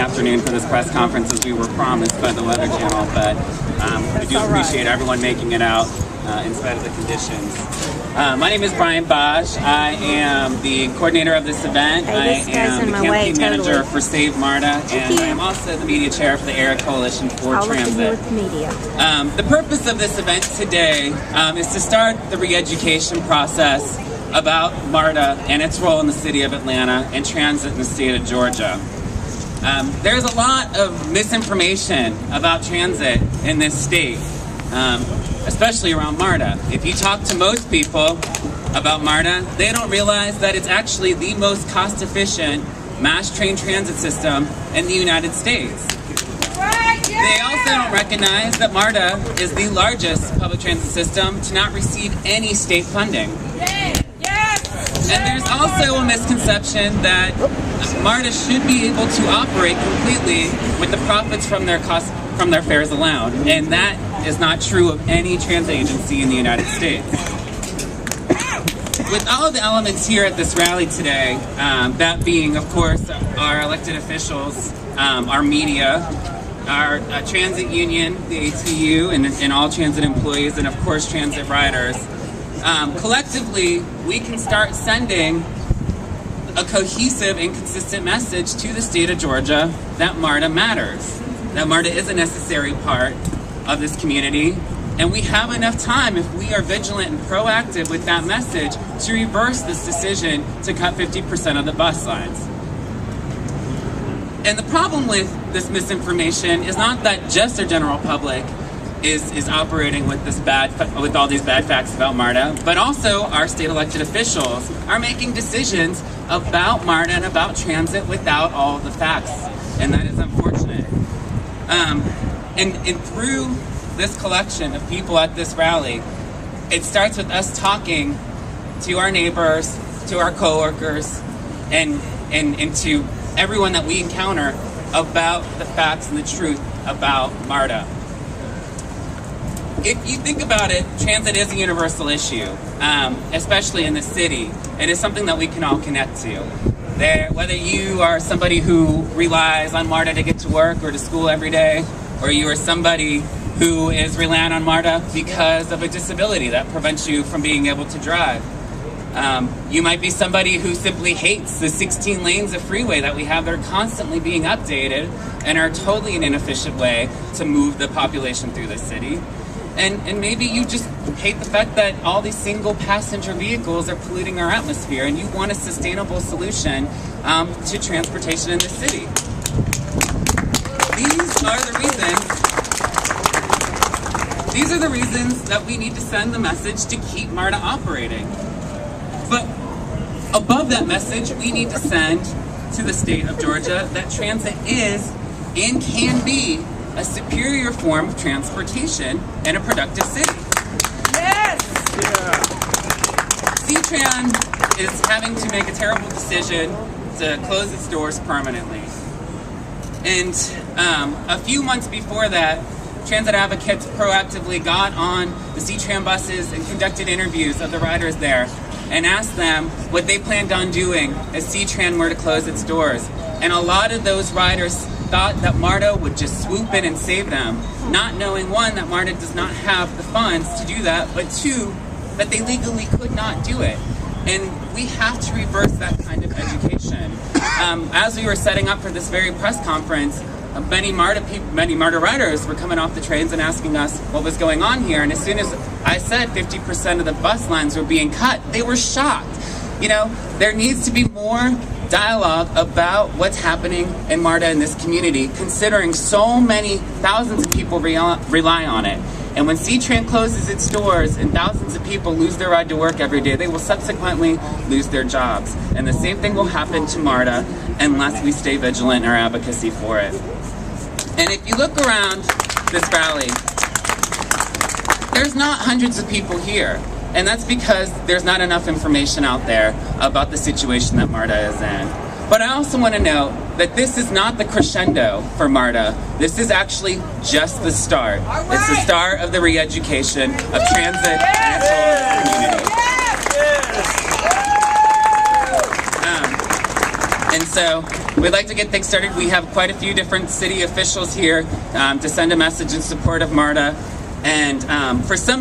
afternoon for this press conference as we were promised by the Weather Channel, but we do appreciate everyone making it out in spite of the conditions. My name is Brian Bosch. I am the coordinator of this event. I am the campaign manager for Save MARTA, and I am also the media chair for the Area Coalition for Transit. The purpose of this event today is to start the re-education process about MARTA and its role in the city of Atlanta and transit in the state of Georgia. There's a lot of misinformation about transit in this state, especially around MARTA. If you talk to most people about MARTA, they don't realize that it's actually the most cost-efficient mass train transit system in the United States. They also don't recognize that MARTA is the largest public transit system to not receive any state funding. And there's also a misconception that MARTA should be able to operate completely with the profits from their fares alone, and that is not true of any transit agency in the United States. With all of the elements here at this rally today, that being, of course, our elected officials, our media, our transit union, the ATU, and all transit employees, and of course transit riders, collectively we can start sending a cohesive and consistent message to the state of Georgia that MARTA matters, that MARTA is a necessary part of this community, and we have enough time, if we are vigilant and proactive with that message, to reverse this decision to cut 50% of the bus lines. And the problem with this misinformation is not that just the general public is operating with with all these bad facts about MARTA, but also our state elected officials are making decisions about MARTA and about transit without all the facts, and that is unfortunate. And through this collection of people at this rally, it starts with us talking to our neighbors, to our coworkers, and to everyone that we encounter about the facts and the truth about MARTA. If you think about it, transit is a universal issue, especially in the city. It is something that we can all connect to. Whether you are somebody who relies on MARTA to get to work or to school every day, or you are somebody who is relying on MARTA because of a disability that prevents you from being able to drive. You might be somebody who simply hates the 16 lanes of freeway that we have that are constantly being updated and are totally an inefficient way to move the population through the city. And maybe you just hate the fact that all these single passenger vehicles are polluting our atmosphere, and you want a sustainable solution to transportation in the city. These are the reasons that we need to send the message to keep MARTA operating. But above that message, we need to send to the state of Georgia that transit is and can be a superior form of transportation in a productive city. Yes! Yeah. C-Tran is having to make a terrible decision to close its doors permanently. And a few months before that, transit advocates proactively got on the C-Tran buses and conducted interviews of the riders there and asked them what they planned on doing as C-Tran were to close its doors. And a lot of those riders thought that MARTA would just swoop in and save them, not knowing, one, that MARTA does not have the funds to do that, but two, that they legally could not do it. And we have to reverse that kind of education. As we were setting up for this very press conference, many MARTA riders were coming off the trains and asking us what was going on here. And as soon as I said 50% of the bus lines were being cut, they were shocked. You know, there needs to be more dialogue about what's happening in MARTA in this community, considering so many thousands of people rely on it. And when C-Tran closes its doors and thousands of people lose their ride to work every day, they will subsequently lose their jobs. And the same thing will happen to MARTA unless we stay vigilant in our advocacy for it. And if you look around this rally, there's not hundreds of people here. And that's because there's not enough information out there about the situation that MARTA is in. But I also want to note that this is not the crescendo for MARTA. This is actually just the start. It's the start of the re-education of transit in its whole community. And So we'd like to get things started. We have quite a few different city officials here to send a message in support of MARTA. And for some